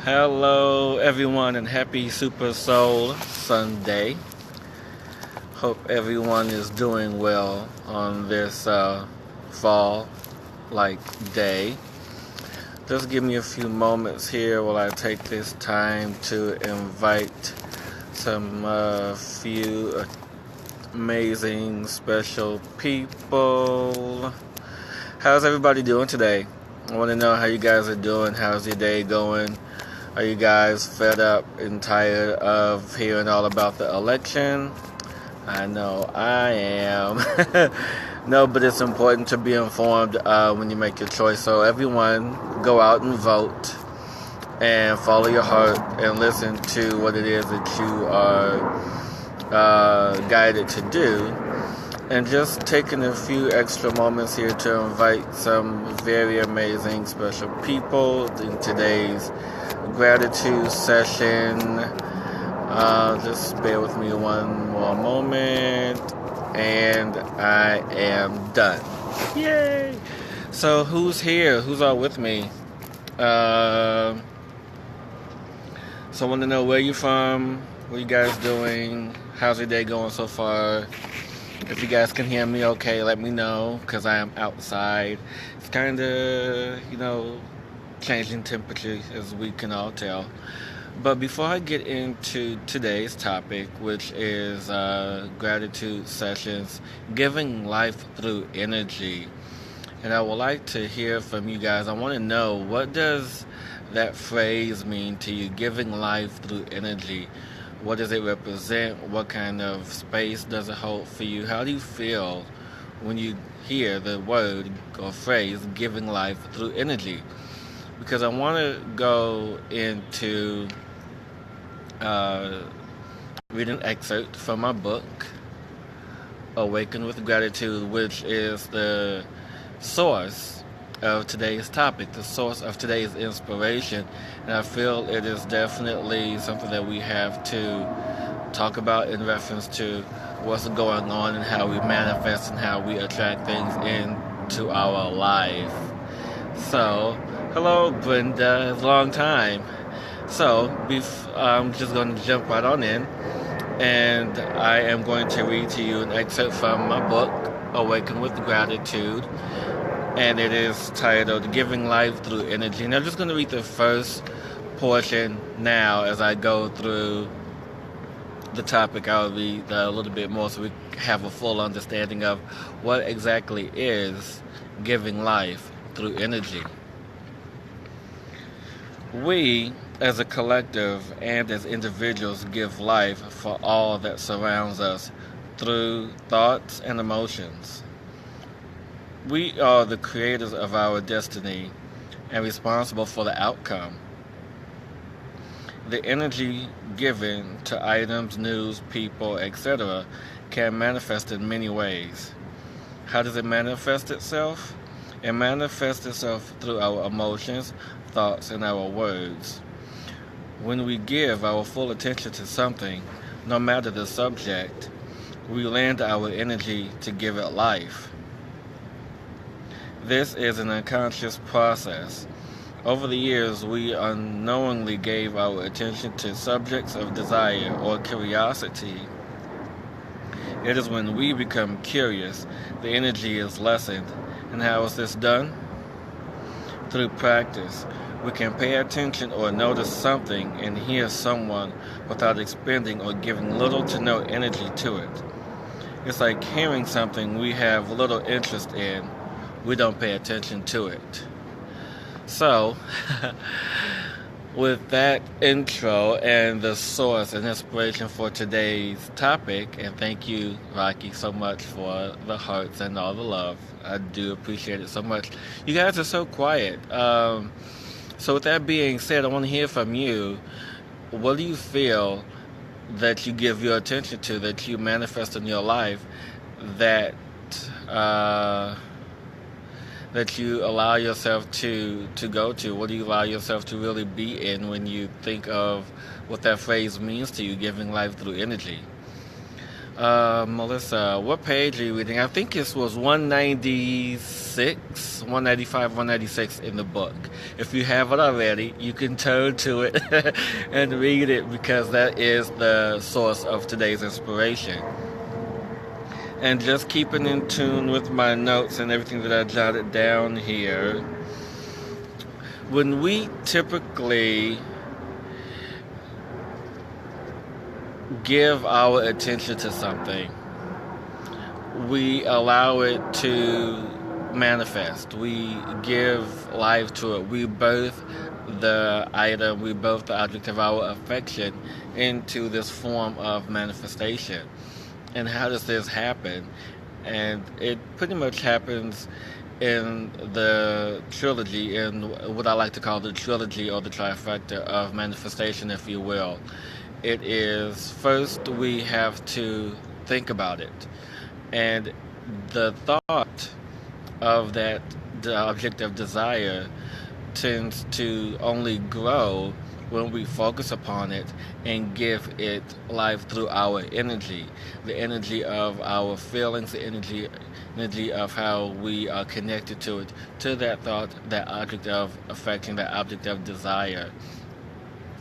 Hello, everyone, and happy Super Soul Sunday. Hope everyone is doing well on this fall like day. Just give me a few moments here while I take this time to invite some few amazing special people. How's everybody doing today? I want to know how you guys are doing. How's your day going? Are you guys fed up and tired of hearing all about the election? I know I am. No, but it's important to be informed when you make your choice. So everyone, go out and vote and follow your heart and listen to what it is that you are guided to do. And just taking a few extra moments here to invite some very amazing special people in today's gratitude session. Just bear with me one more moment, and I am done. Yay! So who's here? Who's all with me? So I want to know where you from, what you guys doing, how's your day going so far. If you guys can hear me okay, let me know, because I am outside. It's kind of, changing temperature, as we can all tell. But before I get into today's topic, which is gratitude sessions, giving life through energy, and I would like to hear from you guys. I want to know, what does that phrase mean to you, giving life through energy? What does it represent? What kind of space does it hold for you? How do you feel when you hear the word or phrase, giving life through energy? Because I want to go into read an excerpt from my book, Awaken with Gratitude, which is the source of today's topic, the source of today's inspiration. And I feel it is definitely something that we have to talk about in reference to what's going on and how we manifest and how we attract things into our life. So, hello Brenda, long time. So, I'm just going to jump right on in, and I am going to read to you an excerpt from my book, Awaken with Gratitude, and it is titled Giving Life Through Energy. And I'm just going to read the first portion now as I go through the topic. I'll read a little bit more so we have a full understanding of what exactly is giving life through energy. We, as a collective and as individuals, give life for all that surrounds us through thoughts and emotions. We are the creators of our destiny and responsible for the outcome. The energy given to items, news, people, etc. can manifest in many ways. How does it manifest itself? It manifests itself through our emotions, thoughts, and our words. When we give our full attention to something, no matter the subject, we lend our energy to give it life. This is an unconscious process. Over the years, we unknowingly gave our attention to subjects of desire or curiosity. It is when we become curious, the energy is lessened. And how is this done? Through practice. We can pay attention or notice something and hear someone without expending or giving little to no energy to it. It's like hearing something we have little interest in. We don't pay attention to it. So, with that intro and the source and inspiration for today's topic, and thank you, Rocky, so much for the hearts and all the love. I do appreciate it so much. You guys are so quiet. So with that being said, I want to hear from you. What do you feel that you give your attention to, that you manifest in your life, that that you allow yourself to go to? What do you allow yourself to really be in when you think of what that phrase means to you, giving life through energy? Melissa, what page are you reading? I think this was 196, 195, 196 in the book. If you have it already, you can turn to it and read it because that is the source of today's inspiration. And just keeping in tune with my notes and everything that I jotted down here. When we typically give our attention to something, we allow it to manifest. We give life to it. We birth the item, we birth the object of our affection into this form of manifestation. And how does this happen? And it pretty much happens in the trilogy, in what I like to call the trilogy or the trifecta of manifestation, if you will. It is, first we have to think about it. And the thought of that the object of desire tends to only grow when we focus upon it and give it life through our energy, the energy of our feelings, the energy of how we are connected to it, to that thought, that object of affection, that object of desire.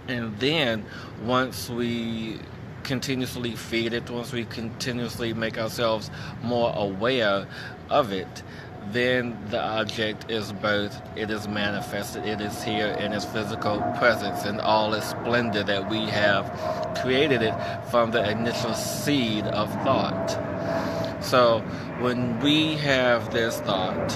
And then once we continuously feed it, once we continuously make ourselves more aware of it, then the object is birthed, it is manifested, it is here in its physical presence in all its splendor that we have created it from the initial seed of thought. So when we have this thought,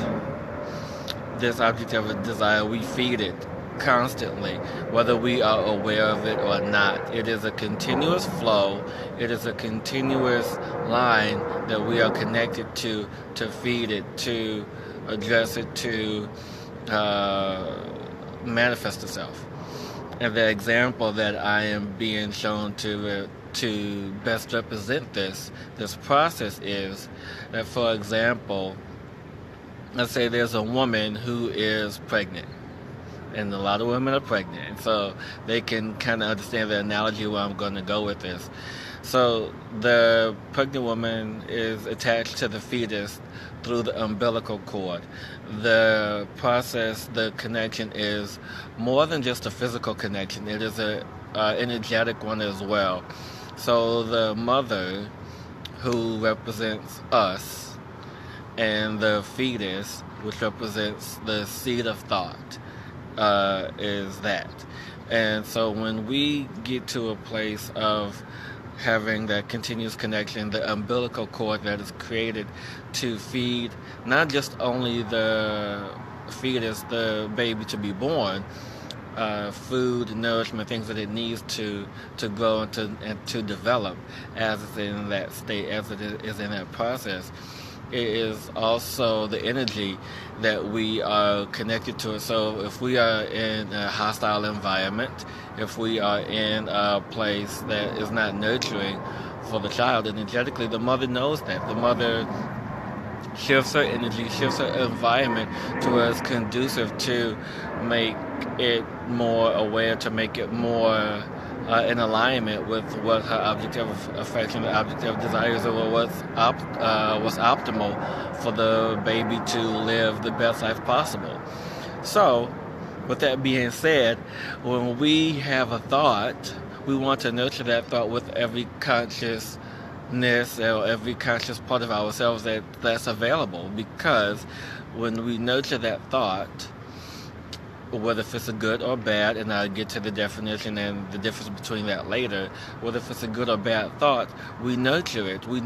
this object of a desire, we feed it constantly, whether we are aware of it or not. It is a continuous flow. It is a continuous line that we are connected to feed it, to address it, to manifest itself. And the example that I am being shown to best represent this process is that, for example, let's say there's a woman who is pregnant. And a lot of women are pregnant, so they can kind of understand the analogy where I'm going to go with this. So the pregnant woman is attached to the fetus through the umbilical cord. The process, the connection is more than just a physical connection. It is an energetic one as well. So the mother, who represents us, and the fetus, which represents the seed of thought, is that. And so when we get to a place of having that continuous connection, the umbilical cord that is created to feed not just only the fetus, the baby to be born, food, nourishment, things that it needs to grow and to develop as it's in that state, as it is in that process. It is also the energy that we are connected to it. So if we are in a hostile environment, if we are in a place that is not nurturing for the child energetically, the mother knows that. The mother shifts her energy, shifts her environment to where it's conducive to make it more aware, to make it more in alignment with what her object of affection, the object of desires, or what's optimal for the baby to live the best life possible. So, with that being said, when we have a thought, we want to nurture that thought with every consciousness or every conscious part of ourselves that's available, because when we nurture that thought, whether if it's a good or bad, and I'll get to the definition and the difference between that later, whether if it's a good or bad thought, we nurture it. We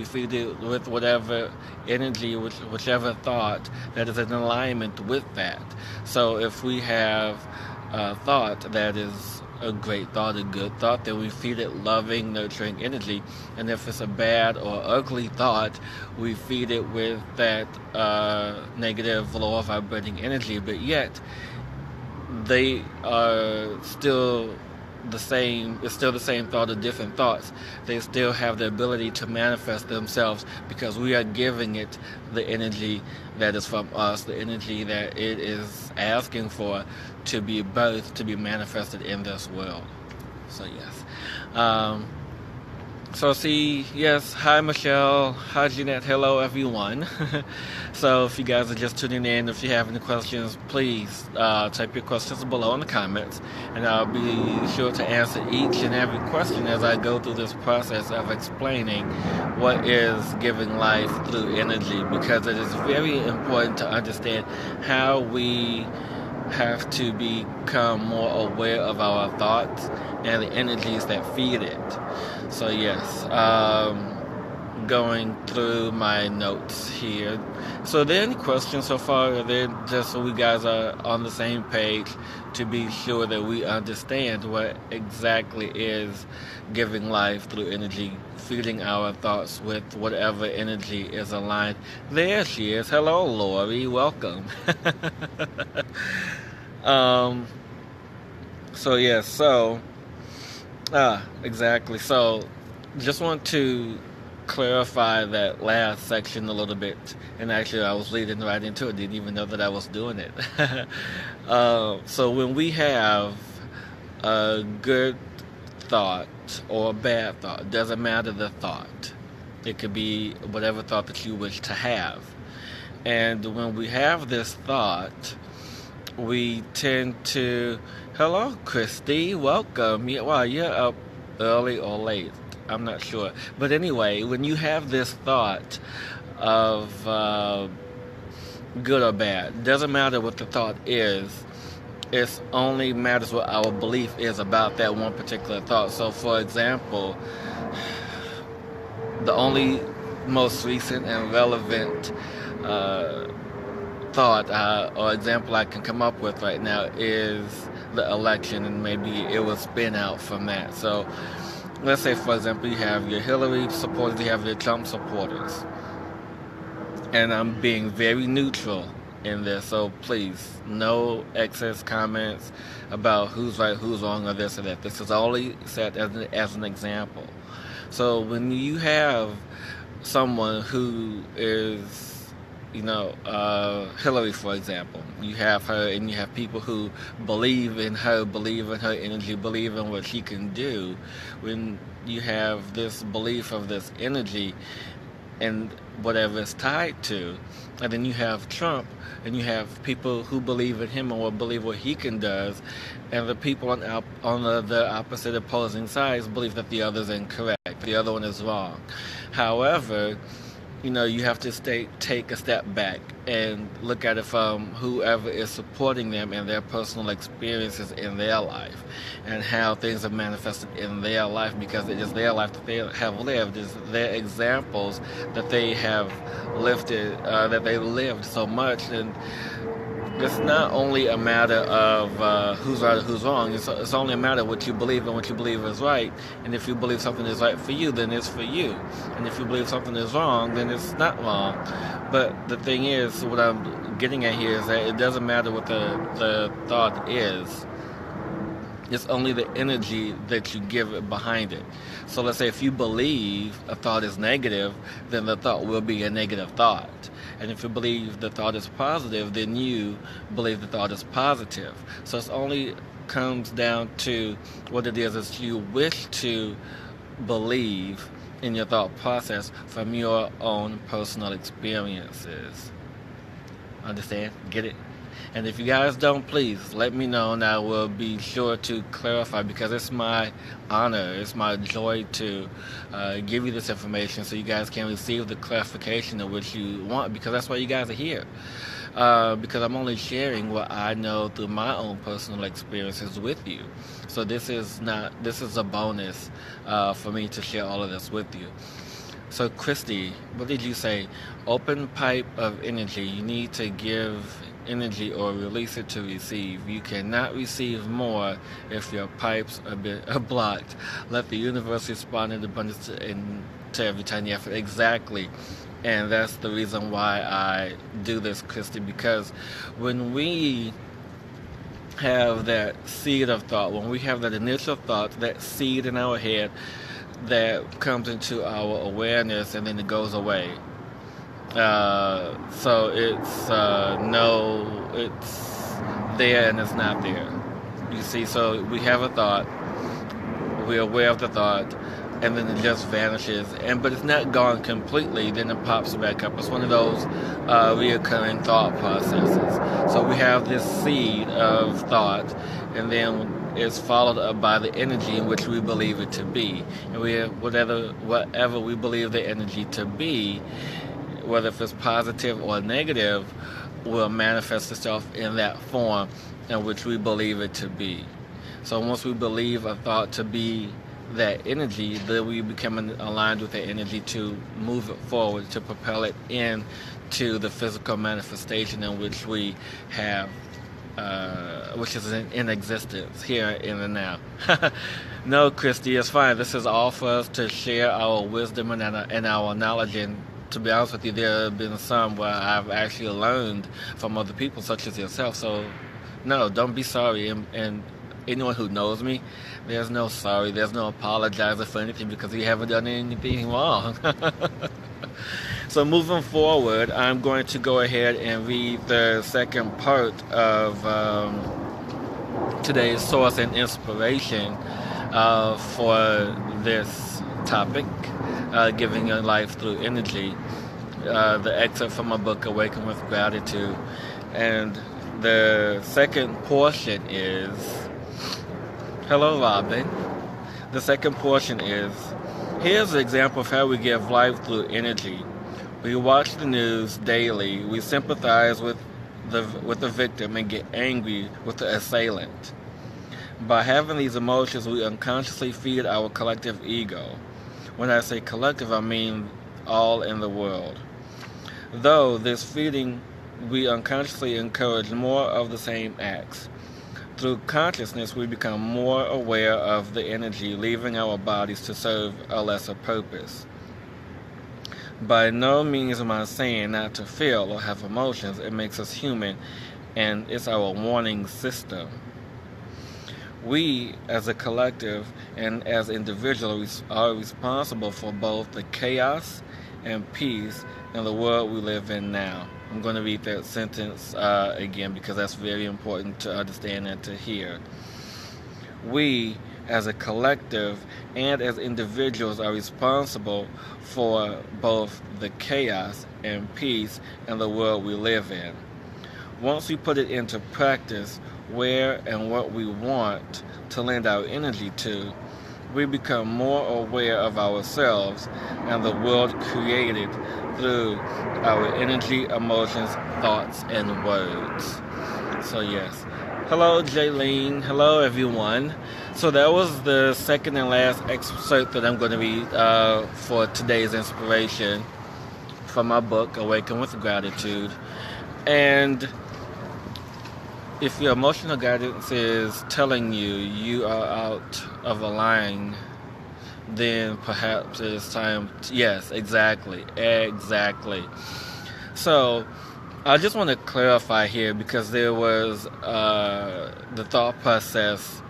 feed it with whatever energy, whichever thought that is in alignment with that. So if we have a thought that is a great thought, a good thought, then we feed it loving, nurturing energy. And if it's a bad or ugly thought, we feed it with that negative, lower vibrating energy. But yet, they are still the same. It's still the same thought or different thoughts. They still have the ability to manifest themselves because we are giving it the energy that is from us, the energy that it is asking for to be birthed, to be manifested in this world. So yes. So see, yes, hi Michelle, hi Jeanette, hello everyone. So if you guys are just tuning in, if you have any questions, please type your questions below in the comments, and I'll be sure to answer each and every question as I go through this process of explaining what is giving life through energy, because it is very important to understand how we have to become more aware of our thoughts and the energies that feed it. So yes, going through my notes here. So are there any questions so far? Are there, just so we guys are on the same page, to be sure that we understand what exactly is giving life through energy, feeding our thoughts with whatever energy is aligned. There she is. Hello, Lori. Welcome. um, so yes, exactly. So, just want to clarify that last section a little bit. And actually, I was leading right into it. Didn't even know that I was doing it. So, when we have a good thought or a bad thought, doesn't matter the thought. It could be whatever thought that you wish to have. And when we have this thought, we tend to, hello Christy, welcome. Wow, you're up early or late, I'm not sure, but anyway, when you have this thought of good or bad, doesn't matter what the thought is, it only matters what our belief is about that one particular thought. So for example, the only most recent and relevant thought or example I can come up with right now is the election, and maybe it will spin out from that. So let's say, for example, you have your Hillary supporters, you have your Trump supporters, and I'm being very neutral in this, so please, no excess comments about who's right, who's wrong, or this or that. This is only set as an example. So when you have someone who is, Hillary, for example, you have her, and you have people who believe in her energy, believe in what she can do. When you have this belief of this energy and whatever it's tied to, and then you have Trump, and you have people who believe in him or believe what he can does, and the people on the opposite opposing sides believe that the other's incorrect, the other one is wrong. However, you have to take a step back and look at it from whoever is supporting them and their personal experiences in their life and how things have manifested in their life, because it is their life that they have lived. It's their examples that they have that they lived so much. And it's not only a matter of who's right or who's wrong. It's only a matter of what you believe, and what you believe is right. And if you believe something is right for you, then it's for you. And if you believe something is wrong, then it's not wrong. But the thing is, what I'm getting at here is that it doesn't matter what the thought is. It's only the energy that you give it behind it. So let's say if you believe a thought is negative, then the thought will be a negative thought. And if you believe the thought is positive, then you believe the thought is positive. So it only comes down to what it is that you wish to believe in your thought process from your own personal experiences. Understand? Get it? And if you guys don't, please let me know, and I will be sure to clarify, because it's my honor, it's my joy to give you this information so you guys can receive the clarification of what you want, because that's why you guys are here. Because I'm only sharing what I know through my own personal experiences with you. So this is a bonus for me to share all of this with you. So Christy, what did you say? Open pipe of energy. You need to give energy or release it to receive. You cannot receive more if your pipes are blocked. Let the universe respond in abundance to every tiny effort. Exactly. And that's the reason why I do this, Christy, because when we have that seed of thought, when we have that initial thought, that seed in our head that comes into our awareness and then it goes away. So it's it's there and it's not there. You see, so we have a thought, we're aware of the thought, and then it just vanishes. But it's not gone completely. Then it pops back up. It's one of those reoccurring thought processes. So we have this seed of thought, and then it's followed up by the energy in which we believe it to be. And we have whatever we believe the energy to be, whether if it's positive or negative, will manifest itself in that form in which we believe it to be. So once we believe a thought to be that energy, then we become aligned with that energy to move it forward, to propel it into the physical manifestation in which we have, which is in existence here in the now. No, Christy, it's fine. This is all for us to share our wisdom and our knowledge. And to be honest with you, there have been some where I've actually learned from other people, such as yourself. So, no, don't be sorry. And anyone who knows me, there's no sorry, there's no apologizing for anything, because you haven't done anything wrong. So moving forward, I'm going to go ahead and read the second part of today's source and inspiration for this topic, giving your life through energy. The excerpt from my book, Awaken with Gratitude. And the second portion is, hello, Robin. The second portion is, here's an example of how we give life through energy. We watch the news daily. We sympathize with the victim and get angry with the assailant. By having these emotions, we unconsciously feed our collective ego. When I say collective, I mean all in the world. Though this feeding, we unconsciously encourage more of the same acts. Through consciousness, we become more aware of the energy leaving our bodies to serve a lesser purpose. By no means am I saying not to feel or have emotions. It makes us human, and it's our warning system. We, as a collective and as individuals, are responsible for both the chaos and peace in the world we live in now. I'm going to read that sentence again, because that's very important to understand and to hear. We, as a collective and as individuals, are responsible for both the chaos and peace in the world we live in. Once we put it into practice, where and what we want to lend our energy to, we become more aware of ourselves and the world created through our energy, emotions, thoughts, and words. So yes. Hello, Jaylene. Hello, everyone. So that was the second and last excerpt that I'm going to read for today's inspiration from my book, Awaken with Gratitude. And if your emotional guidance is telling you are out of a line, then perhaps it's time yes, exactly. So I just want to clarify here, because there was the thought process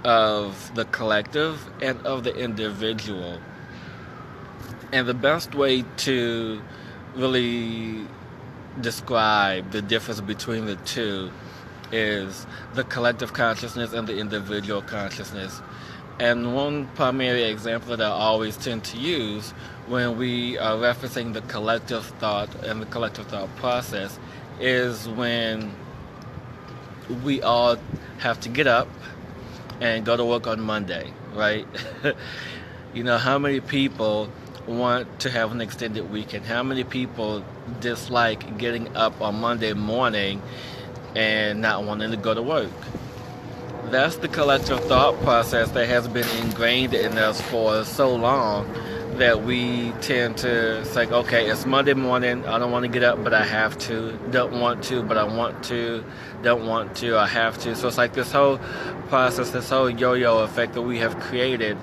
of the collective and of the individual. And the best way to really describe the difference between the two is the collective consciousness and the individual consciousness. And one primary example that I always tend to use when we are referencing the collective thought and the collective thought process is when we all have to get up and go to work on Monday, right? You know, how many people want to have an extended weekend? How many people dislike getting up on Monday morning and not wanting to go to work? That's the collective thought process that has been ingrained in us for so long that we tend to say, okay, it's Monday morning, I don't want to get up, but I have to. Don't want to, but I want to. Don't want to, I have to. So it's like this whole process, this whole yo-yo effect that we have created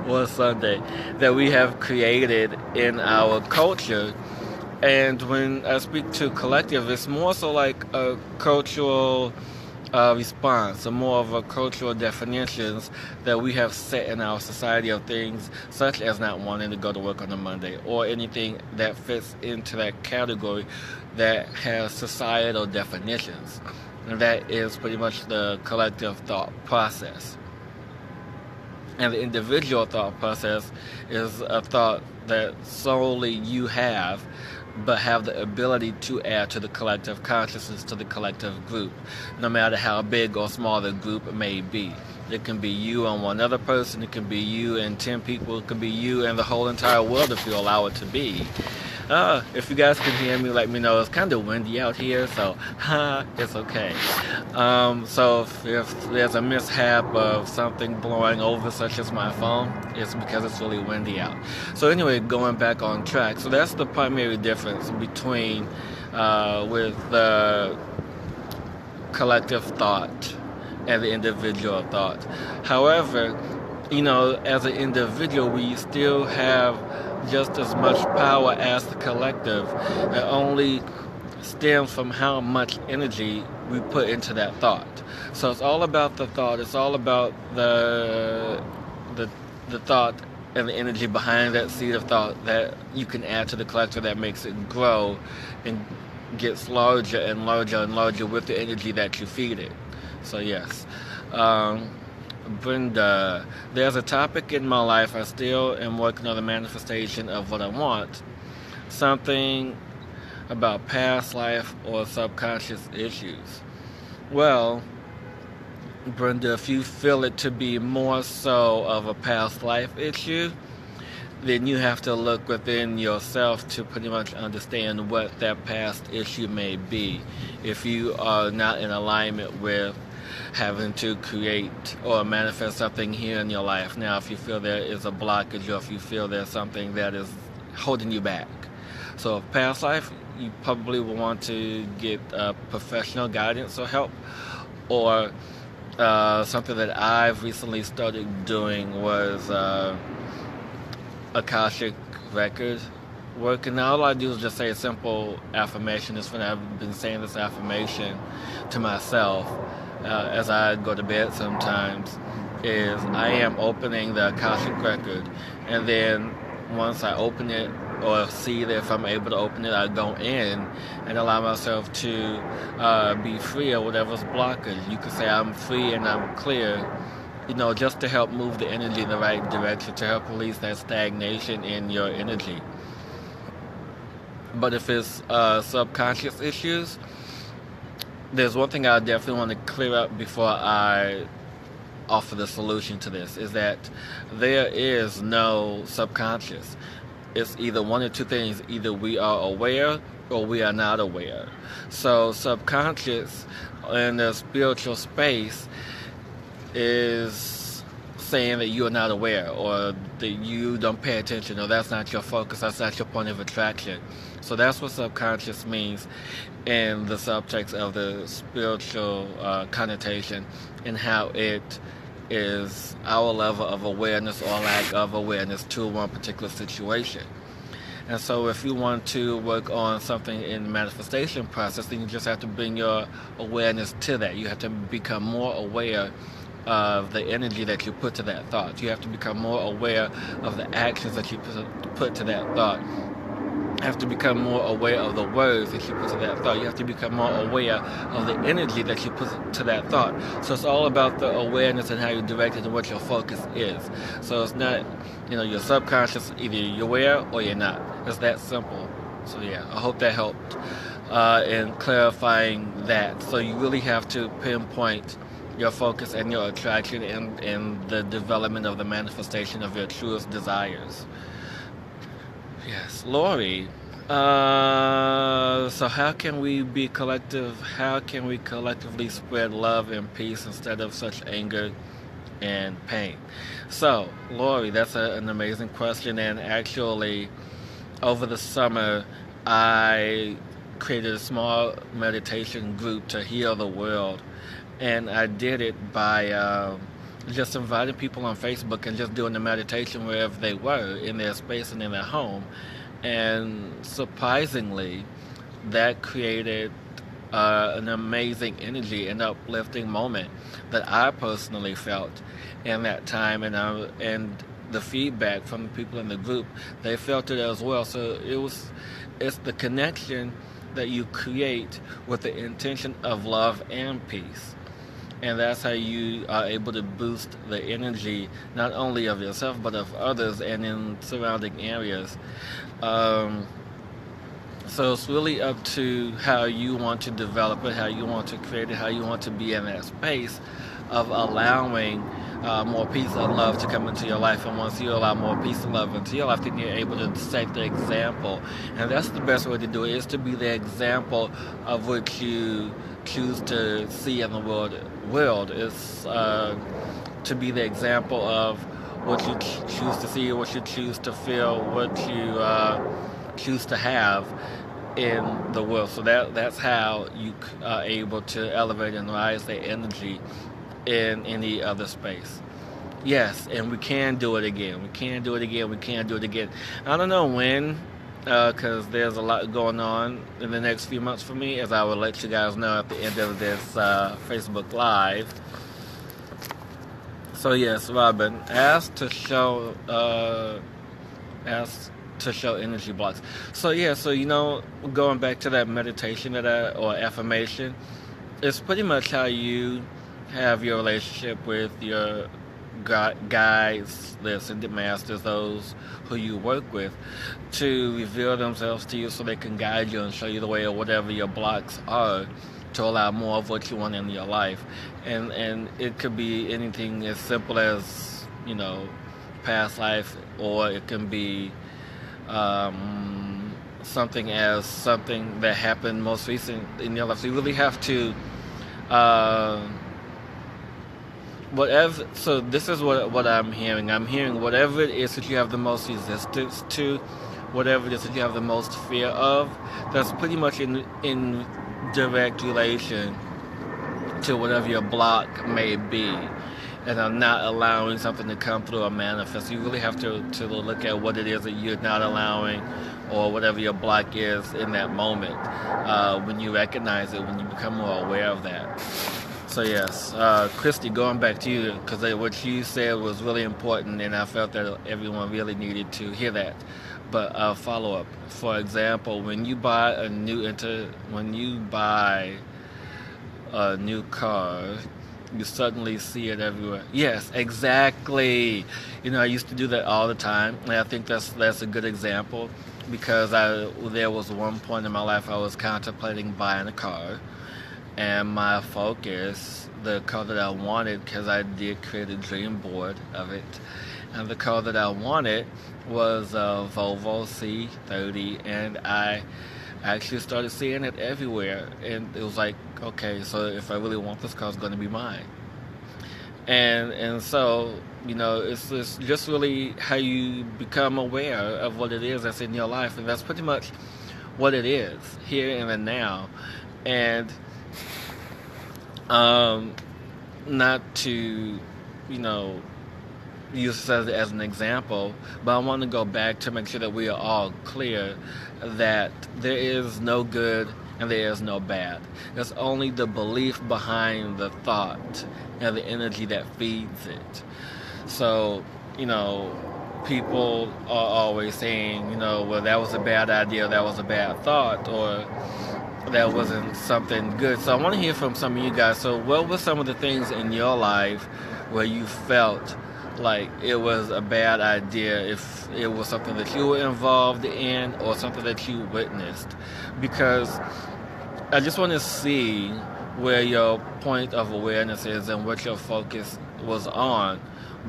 one Sunday, that we have created in our culture. And when I speak to collective, it's more so like a cultural response, or more of a cultural definitions that we have set in our society of things, such as not wanting to go to work on a Monday, or anything that fits into that category that has societal definitions. And that is pretty much the collective thought process. And the individual thought process is a thought that solely you have, but have the ability to add to the collective consciousness, to the collective group, no matter how big or small the group may be. It can be you and one other person, it can be you and 10 people, it can be you and the whole entire world if you allow it to be. If you guys can hear me, let me know. It's kind of windy out here, so it's okay. So if there's a mishap of something blowing over, such as my phone, it's because it's really windy out. So anyway, going back on track. So that's the primary difference between with the collective thought and the individual thought. However, as an individual, we still have just as much power as the collective. It only stems from how much energy we put into that thought. So it's all about the thought. It's all about the thought and the energy behind that seed of thought that you can add to the collective that makes it grow and gets larger and larger and larger with the energy that you feed it. So yes. Brenda, there's a topic in my life I still am working on the manifestation of what I want. Something about past life or subconscious issues. Well, Brenda, if you feel it to be more so of a past life issue, then you have to look within yourself to pretty much understand what that past issue may be. If you are not in alignment with having to create or manifest something here in your life. Now, if you feel there is a blockage or if you feel there's something that is holding you back. So past life, you probably will want to get professional guidance or help, or something that I've recently started doing was Akashic Record work. And all I do is just say a simple affirmation. It's when I've been saying this affirmation to myself as I go to bed sometimes, is I am opening the Akashic Record, and then once I open it or see that if I'm able to open it, I go in and allow myself to be free of whatever's blocking. You could say I'm free and I'm clear, just to help move the energy in the right direction, to help release that stagnation in your energy. But if it's subconscious issues, there's one thing I definitely want to clear up before I offer the solution to this, is that there is no subconscious. It's either one or two things. Either we are aware or we are not aware. So subconscious in the spiritual space is saying that you are not aware, or that you don't pay attention, or that's not your focus, that's not your point of attraction. So that's what subconscious means in the subtext of the spiritual connotation, and how it is our level of awareness or lack of awareness to one particular situation. And so if you want to work on something in the manifestation process, then you just have to bring your awareness to that. You have to become more aware of the energy that you put to that thought. You have to become more aware of the actions that you put to that thought. You have to become more aware of the words that you put to that thought. You have to become more aware of the energy that you put to that thought. So it's all about the awareness and how you direct it and what your focus is. So it's not, your subconscious, either you're aware or you're not. It's that simple. So yeah, I hope that helped in clarifying that. So you really have to pinpoint your focus and your attraction in the development of the manifestation of your truest desires. Yes, Lori. So how can we be collective? How can we collectively spread love and peace instead of such anger and pain? So, Lori, that's an amazing question. And actually, over the summer, I created a small meditation group to heal the world. And I did it by just inviting people on Facebook and just doing the meditation wherever they were, in their space and in their home. And surprisingly, that created an amazing energy and uplifting moment that I personally felt in that time. And the feedback from the people in the group, they felt it as well. So it's the connection that you create with the intention of love and peace. And that's how you are able to boost the energy, not only of yourself, but of others and in surrounding areas. Um, so it's really up to how you want to develop it, how you want to create it, how you want to be in that space of allowing more peace and love to come into your life. And once you allow more peace and love into your life, then you're able to set the example. And that's the best way to do it, is to be the example of what you choose to see in the world. Is to be the example of what you choose to see, what you choose to feel, what you choose to have in the world. So that's how you are able to elevate and rise the energy in any other space. Yes, and we can do it again. We can do it again. We can do it again. I don't know when, because there's a lot going on in the next few months for me, as I will let you guys know at the end of this Facebook Live. So yes, Robin, asked to show energy blocks. So yeah, so going back to that meditation or affirmation, it's pretty much how you have your relationship with your guides, the ascended masters, those who you work with, to reveal themselves to you so they can guide you and show you the way, or whatever your blocks are, to allow more of what you want in your life. And it could be anything as simple as past life, or it can be something that happened most recent in your life. So you really have to whatever. So this is what I'm hearing. I'm hearing whatever it is that you have the most resistance to, whatever it is that you have the most fear of, that's pretty much in direct relation to whatever your block may be. And I'm not allowing something to come through or manifest. You really have to look at what it is that you're not allowing, or whatever your block is in that moment. When you recognize it, when you become more aware of that. So yes, Christy, going back to you, because what you said was really important, and I felt that everyone really needed to hear that. But follow up. For example, when you buy a new car, you suddenly see it everywhere. Yes, exactly. I used to do that all the time, and I think that's a good example, because there was one point in my life I was contemplating buying a car, and my focus, the car that I wanted, because I did create a dream board of it, and the car that I wanted was a Volvo C30, and I actually started seeing it everywhere, and it was like, okay, so if I really want this car, it's going to be mine. And so it's just really how you become aware of what it is that's in your life, and that's pretty much what it is here and now. And not to use this as an example, but I want to go back to make sure that we are all clear that there is no good and there is no bad. There's only the belief behind the thought and the energy that feeds it. So, people are always saying, well, that was a bad idea, that was a bad thought, or that wasn't something good. So I want to hear from some of you guys. So what were some of the things in your life where you felt like it was a bad idea, if it was something that you were involved in or something that you witnessed? Because I just want to see where your point of awareness is and what your focus was on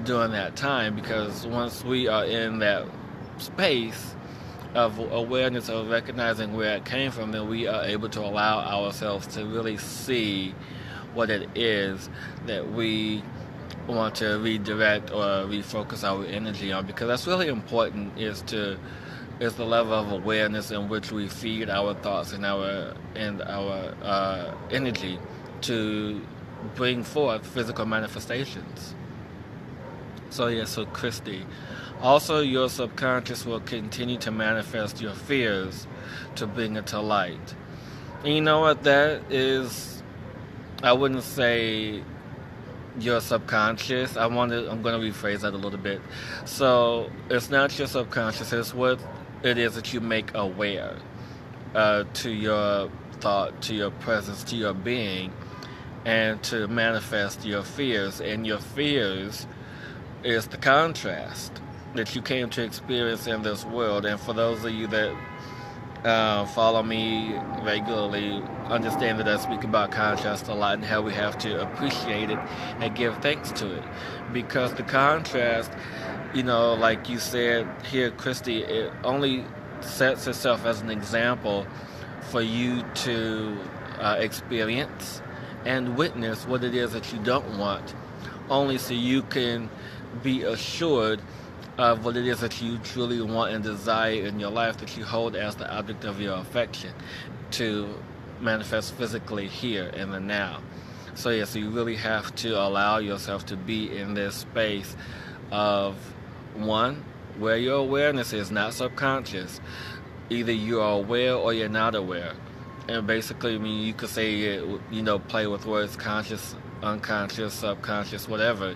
during that time, because once we are in that space of awareness, of recognizing where it came from, then we are able to allow ourselves to really see what it is that we want to redirect or refocus our energy on, because that's really important, is the level of awareness in which we feed our thoughts and our energy to bring forth physical manifestations. So Christy, also your subconscious will continue to manifest your fears to bring it to light. And you know what that is? I wouldn't say your subconscious. I'm going to rephrase that a little bit. So it's not your subconscious, it's what it is that you make aware to your thought, to your presence, to your being. and to manifest your fears. And your fears is the contrast that you came to experience in this world. And for those of you that follow me regularly, understand that I speak about contrast a lot and how we have to appreciate it and give thanks to it. Because the contrast, like you said here, Christy, it only sets itself as an example for you to experience and witness what it is that you don't want, only so you can be assured of what it is that you truly want and desire in your life, that you hold as the object of your affection to manifest physically here in the now. So you really have to allow yourself to be in this space of, one, where your awareness is not subconscious. Either you are aware or you're not aware. And basically, you could say, play with words, conscious, unconscious, subconscious, whatever.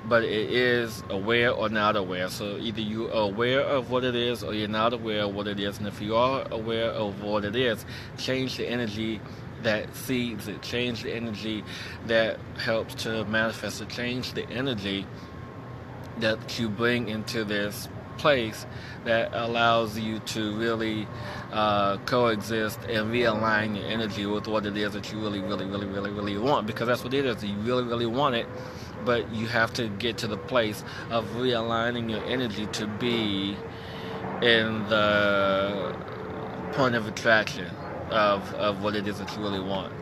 But it is aware or not aware. So either you are aware of what it is or you're not aware of what it is. And if you are aware of what it is, change the energy that seeds it. Change the energy that helps to manifest it. Change the energy that you bring into this place that allows you to really coexist and realign your energy with what it is that you really, really, really, really, really want. Because that's what it is. You really, really want it. But you have to get to the place of realigning your energy to be in the point of attraction of what it is that you really want.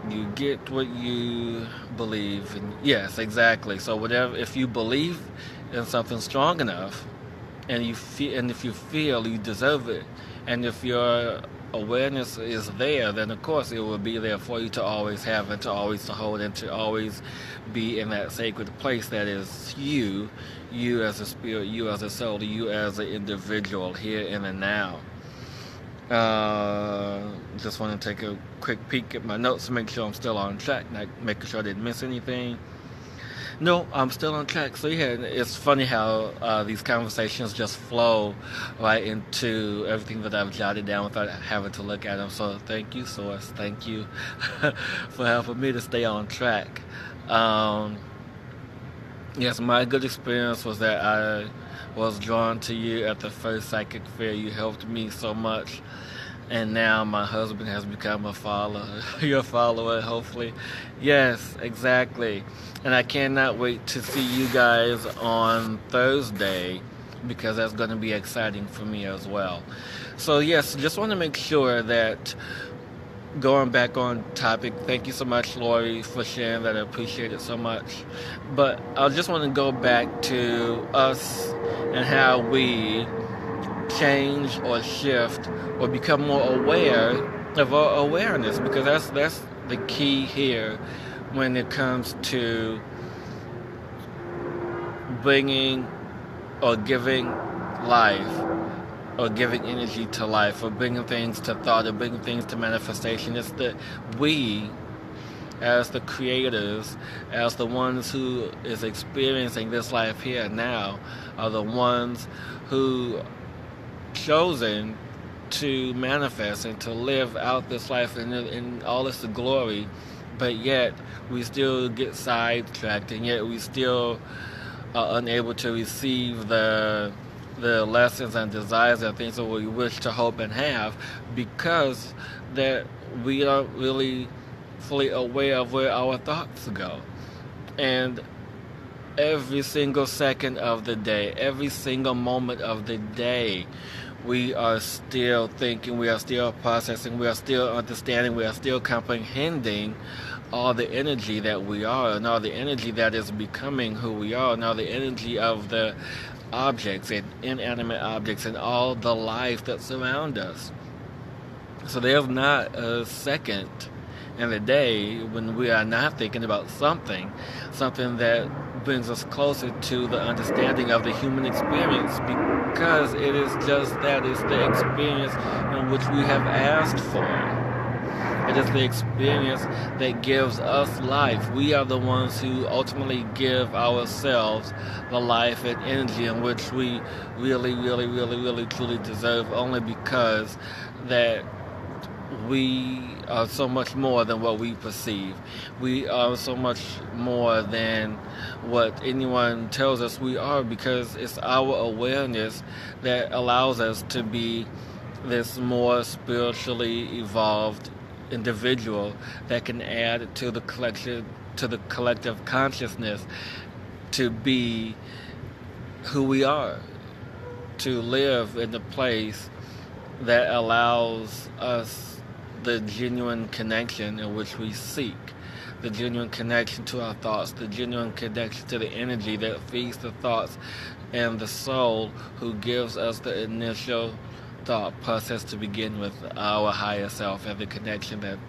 You get what you believe in. Yes, exactly. So if you believe in something strong enough, and if you feel you deserve it, and if your awareness is there, then of course it will be there for you to always have and to always to hold and to always be in that sacred place that is you as a spirit, you as a soul, you as an individual here in the now. Just want to take a quick peek at my notes to make sure I'm still on track, making sure I didn't miss anything. No, I'm still on track. So it's funny how these conversations just flow right into everything that I've jotted down without having to look at them. So thank you, Source. Thank you for helping me to stay on track. Yes, my good experience was that I was drawn to you at the first psychic fair. You helped me so much. And now my husband has become a follower, your follower, hopefully. Yes, exactly. And I cannot wait to see you guys on Thursday, because that's going to be exciting for me as well. So yes, just want to make sure that, going back on topic, thank you so much, Lori, for sharing that. I appreciate it so much. But I just want to go back to us and how we change or shift or become more aware of our awareness, because that's the key here when it comes to bringing or giving life or giving energy to life or bringing things to thought or bringing things to manifestation. It's that we, as the creators, as the ones who is experiencing this life here and now, are the ones who chosen to manifest and to live out this life in all its glory, but yet we still get sidetracked, and yet we still are unable to receive the lessons and desires and things that we wish to hope and have, because that we aren't really fully aware of where our thoughts go. And every single second of the day, every single moment of the day, we are still thinking, we are still processing, we are still understanding, we are still comprehending all the energy that we are, and all the energy that is becoming who we are, and all the energy of the objects and inanimate objects and all the life that surround us. So there's not a second in the day when we are not thinking about something that brings us closer to the understanding of the human experience, because it is just that. It's the experience in which we have asked for. It is the experience that gives us life. We are the ones who ultimately give ourselves the life and energy in which we really, really, really, really, truly deserve, only because that we are so much more than what we perceive. We are so much more than what anyone tells us we are, because it's our awareness that allows us to be this more spiritually evolved individual that can add to the collective consciousness to be who we are, to live in a place that allows us the genuine connection in which we seek, the genuine connection to our thoughts, the genuine connection to the energy that feeds the thoughts and the soul, who gives us the initial thought process to begin with, our higher self, and the connection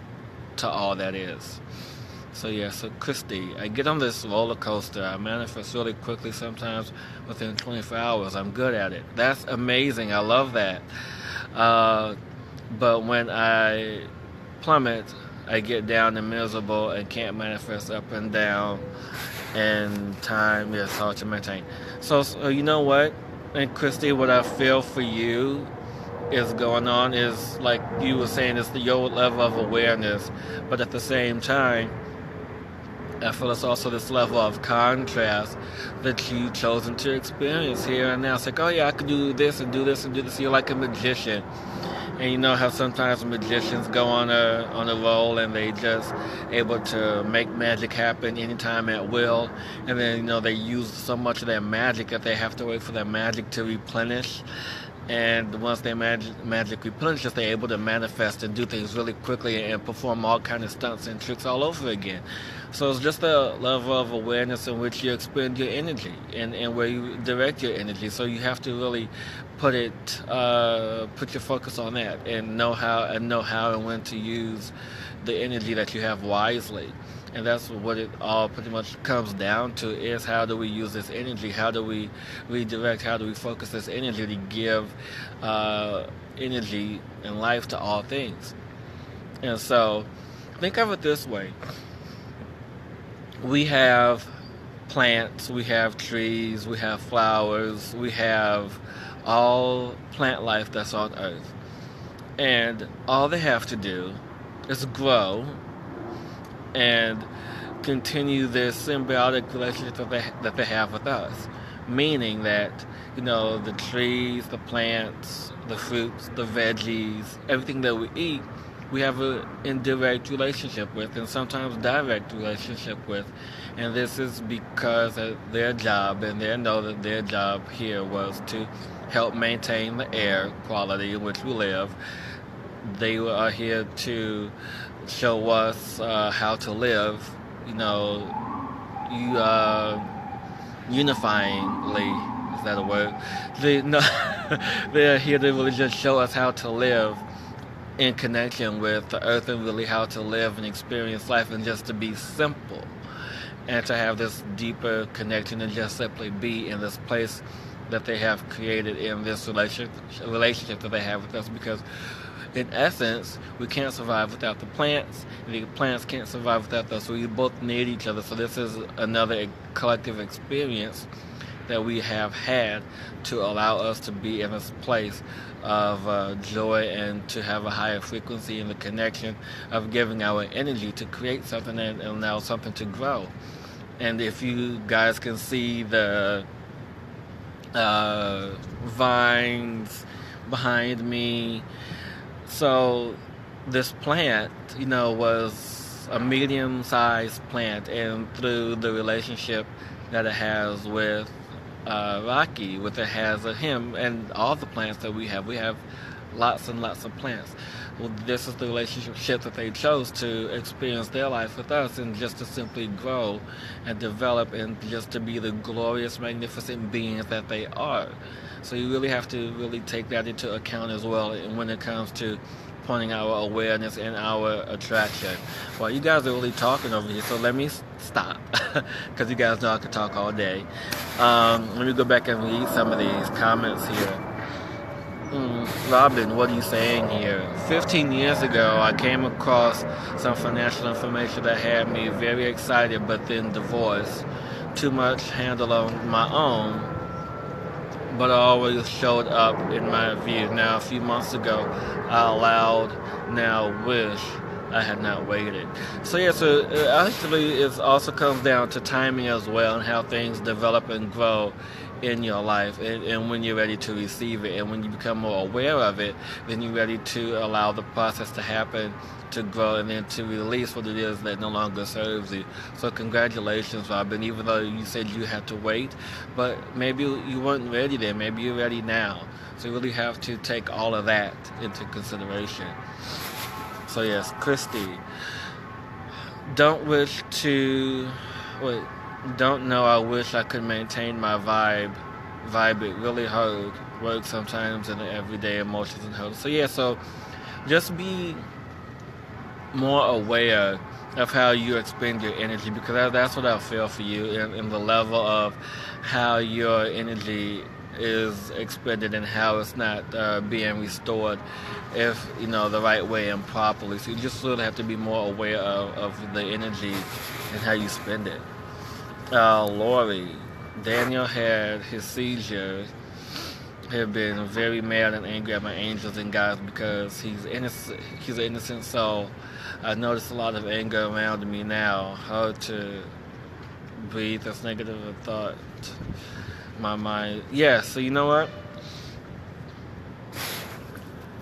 to all that is. So Christy, I get on this roller coaster. I manifest really quickly, sometimes within 24 hours. I'm good at it. That's amazing. I love that. But when I plummet, I get down and miserable and can't manifest up and down, and time is hard to maintain. So you know what? And Christy, what I feel for you is going on is, like you were saying, it's your level of awareness, but at the same time, I feel it's also this level of contrast that you've chosen to experience here and now. It's like, oh yeah, I could do this and do this and do this. You're like a magician. And you know how sometimes magicians go on a roll and they just able to make magic happen anytime at will. And then, they use so much of their magic that they have to wait for their magic to replenish. And once their magic replenishes, they're able to manifest and do things really quickly and perform all kinds of stunts and tricks all over again. So it's just a level of awareness in which you expend your energy and where you direct your energy. So you have to really put your focus on that and know how and when to use the energy that you have wisely. And that's what it all pretty much comes down to, is how do we use this energy? How do we redirect? How do we focus this energy to give energy and life to all things? And so think of it this way. We have plants, we have trees, we have flowers, we have all plant life that's on Earth. And all they have to do is grow and continue this symbiotic relationship that they have with us. Meaning that, the trees, the plants, the fruits, the veggies, everything that we eat, we have an indirect relationship with, and sometimes direct relationship with. And this is because of their job, and they know that their job here was to help maintain the air quality in which we live. They are here to show us how to live, unifyingly. Is that a word? They're here to really just show us how to live in connection with the earth, and really how to live and experience life, and just to be simple and to have this deeper connection and just simply be in this place that they have created, in this relationship that they have with us. Because in essence, we can't survive without the plants, and the plants can't survive without us. So we both need each other. So this is another collective experience that we have had to allow us to be in this place of joy, and to have a higher frequency in the connection of giving our energy to create something and allow something to grow. And if you guys can see the vines behind me, so this plant, was a medium-sized plant, and through the relationship that it has with Rocky, with it has him, and all the plants that we have lots and lots of plants. Well, this is the relationship that they chose to experience their life with us, and just to simply grow and develop, and just to be the glorious, magnificent beings that they are. So you really have to really take that into account as well, and when it comes to pointing our awareness and our attraction. Well, you guys are really talking over here, so let me stop, because you guys know I could talk all day. Let me go back and read some of these comments here. Robin, what are you saying here? 15 years ago, I came across some financial information that had me very excited, but then divorced. Too much handle on my own, but it always showed up in my view. Now, a few months ago, I allowed, now wish I had not waited. So yeah, so actually it also comes down to timing as well, and how things develop and grow in your life, and when you're ready to receive it, and when you become more aware of it, then you're ready to allow the process to happen, to grow, and then to release what it is that no longer serves you. So congratulations, Robin, even though you said you had to wait, but maybe you weren't ready then, maybe you're ready now. So you really have to take all of that into consideration. So yes, Christy, don't wish to, wait, don't know I wish I could maintain my vibe it really hard, work sometimes in the everyday emotions and hurt. So yeah, so just be more aware of how you expend your energy, because that's what I feel for you, in the level of how your energy is expended and how it's not being restored, if you know, the right way and properly. So you just sort of have to be more aware of the energy and how you spend it. Lori, Daniel had his seizure, have been very mad and angry at my angels and guides because he's innocent. He's an innocent soul. I notice a lot of anger around me now. Hard to breathe. That's negative thought. My mind. Yeah. So you know what,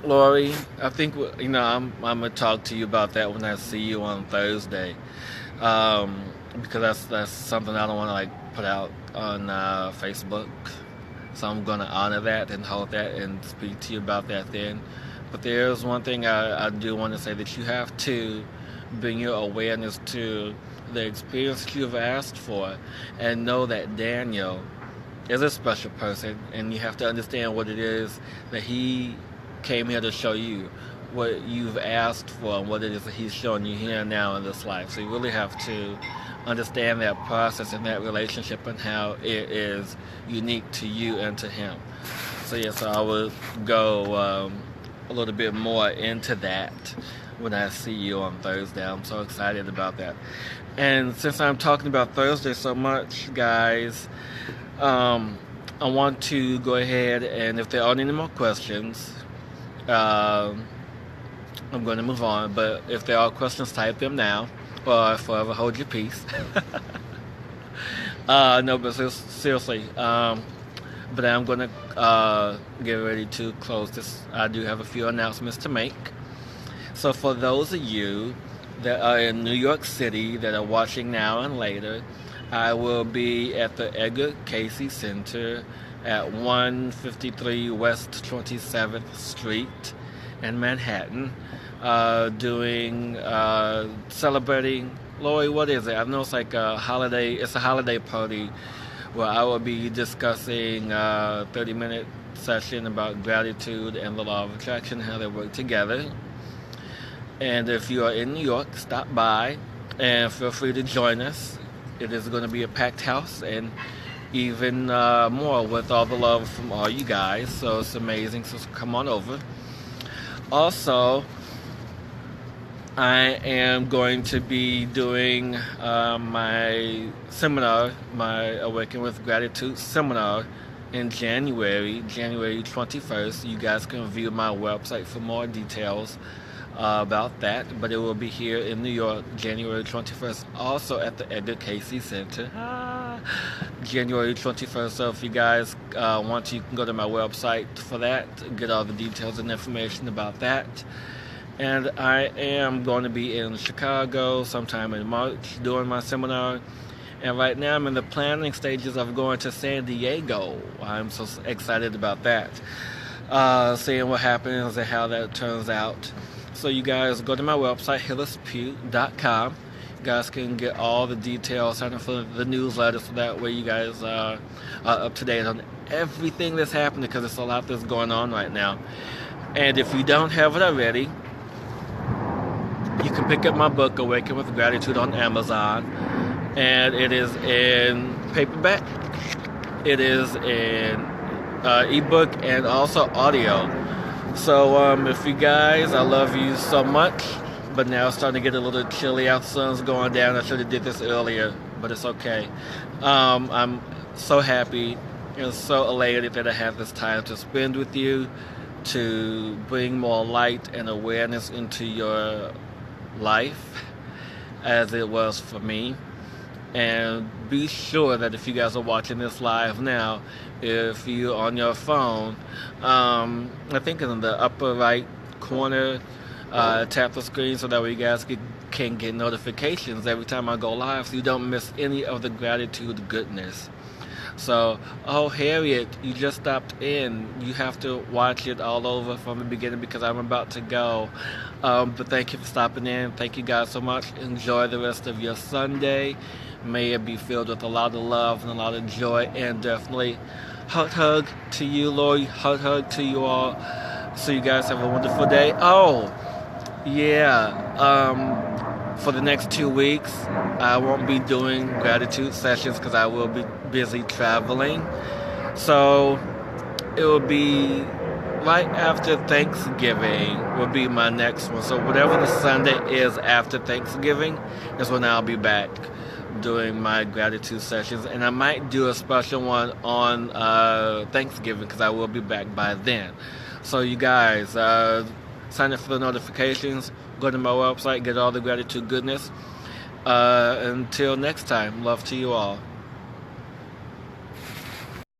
Lori, I think I'm gonna talk to you about that when I see you on Thursday, because that's something I don't want to put out on Facebook. So I'm gonna honor that and hold that and speak to you about that then. But there's one thing I do want to say, that you have to bring your awareness to the experience you've asked for, and know that Daniel is a special person, and you have to understand what it is that he came here to show you, what you've asked for, and what it is that he's showing you here and now in this life. So you really have to understand that process and that relationship, and how it is unique to you and to him. So yes, I will go a little bit more into that when I see you on Thursday. I'm so excited about that. And since I'm talking about Thursday so much, guys, I want to go ahead, and if there aren't any more questions, I'm going to move on. But if there are questions, type them now, or forever hold your peace. No, but seriously, but I'm going to get ready to close this. I do have a few announcements to make. So for those of you that are in New York City that are watching now and later, I will be at the Edgar Cayce Center at 153 West 27th Street in Manhattan, celebrating, Lori, what is it? I know it's like a holiday, it's a holiday party where I will be discussing a 30-minute session about gratitude and the law of attraction, how they work together. And if you are in New York, stop by and feel free to join us. It is going to be a packed house, and even more with all the love from all you guys. So it's amazing. So come on over. Also, I am going to be doing my seminar, my Awaken with Gratitude seminar in January 21st. You guys can view my website for more details about that, but it will be here in New York, January 21st, also at the Edgar Cayce Center, January 21st. So if you guys want to, you can go to my website for that, get all the details and information about that. And I am going to be in Chicago sometime in March doing my seminar. And right now I'm in the planning stages of going to San Diego. I'm so excited about that. Seeing what happens and how that turns out. So you guys go to my website, HillisPugh.com. You guys can get all the details, sign up for the newsletter, so that way you guys are up to date on everything that's happening, because there's a lot that's going on right now. And if you don't have it already, you can pick up my book, Awaken with Gratitude, on Amazon. And it is in paperback, it is in ebook, and also audio. So if you guys, I love you so much, but now it's starting to get a little chilly out, the sun's going down. I should have did this earlier, but it's okay. I'm so happy am so elated that I have this time to spend with you, to bring more light and awareness into your life as it was for me. And be sure that if you guys are watching this live now, if you're on your phone, I think in the upper right corner, tap the screen so that way you guys can get notifications every time I go live so you don't miss any of the gratitude goodness. So, oh, Harriet, you just stopped in. You have to watch it all over from the beginning because I'm about to go. But thank you for stopping in. Thank you guys so much. Enjoy the rest of your Sunday. May it be filled with a lot of love and a lot of joy. And definitely hug to you, Lori. Hug to you all. So you guys have a wonderful day. Oh, yeah. For the next 2 weeks, I won't be doing gratitude sessions because I will be busy traveling. So it will be right after Thanksgiving will be my next one. So whatever the Sunday is after Thanksgiving is when I'll be back doing my gratitude sessions. And I might do a special one on Thanksgiving because I will be back by then. So you guys, sign up for the notifications. Go to my website, get all the gratitude goodness. Until next time, love to you all.